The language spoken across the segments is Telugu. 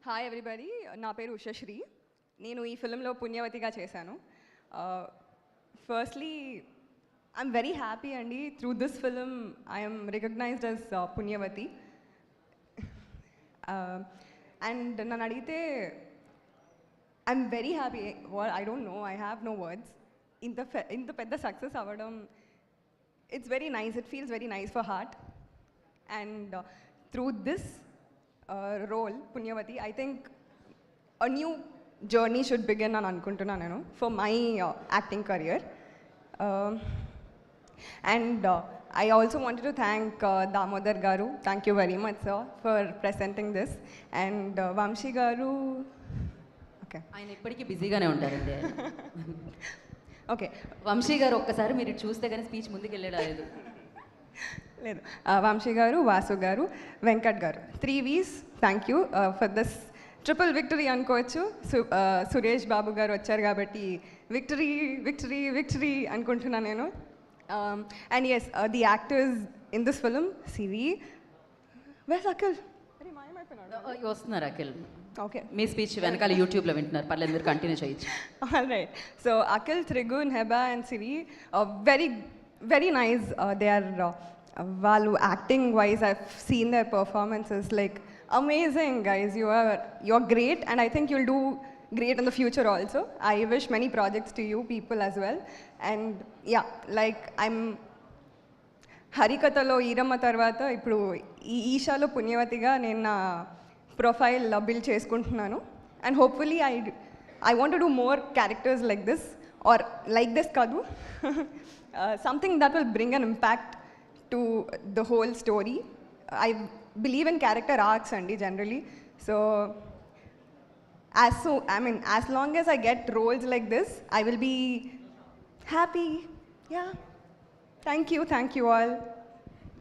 హాయ్ ఎవ్రీబడి, నా పేరు ఉషశ్రీ. నేను ఈ ఫిల్మ్లో పుణ్యవతిగా చేశాను. ఫస్ట్లీ ఐఎమ్ వెరీ హ్యాపీ అండి. Through this film I'm recognized as Punyavati. And నన్ను అడిగితే I'm very happy. I don't know, I have no words. ఇంత పెద్ద సక్సెస్ అవ్వడం, it's very nice. It feels very nice for heart. And through this role, Punyavati, I think a new journey should begin అని అనుకుంటున్నాను నేను for my acting career. And I also wanted to thank Damodar garu. Thank you very much, sir, for presenting this. And Vamshi garu, okay, ఆయన ఇప్పటికీ బిజీగానే ఉంటారండి. ఓకే, వంశీ గారు ఒక్కసారి మీరు చూస్తే కానీ స్పీచ్ ముందుకు వెళ్ళలేదు. లేదు, వంశీ గారు, వాసు గారు, వెంకట్ గారు, 3 V's. Thank you for this triple victory అనుకోవచ్చు. సురేష్ బాబు గారు వచ్చారు కాబట్టి విక్టరీ విక్టరీ విక్టరీ అనుకుంటున్నాను నేను. And yes, the actors in this film, Siri, వెస్ అఖిల్, వస్తున్నారు అఖిల్. ఓకే, మీ స్పీచ్ వెనకాల యూట్యూబ్లో వింటున్నారు, పర్లేదు మీరు కంటిన్యూ చేయొచ్చు. Right. So Akhil, Trigun, Heba and Siri, very very nice. They are వాళ్ళు acting wise I've seen their performances, like amazing guys. You're great, and I think you'll do great in the future also. I wish many projects to you people as well. And yeah, like I'm హరికథలో ఈరమ్మ తర్వాత ఇప్పుడు ఈ ఈషాలో పుణ్యవతిగా నేను నా ప్రొఫైల్ బిల్డ్ చేసుకుంటున్నాను. And hopefully I want to do more characters like this, or like this కాదు, something that will bring an impact to the whole story. I believe in character arcs and generally, so as long as I get roles like this, I will be happy. Yeah, thank you all.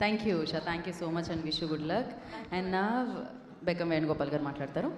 Thank you Usha, thank you so much and wish you good luck. And నా బెక్కం వేణుగోపాల్ గారు మాట్లాడతారు.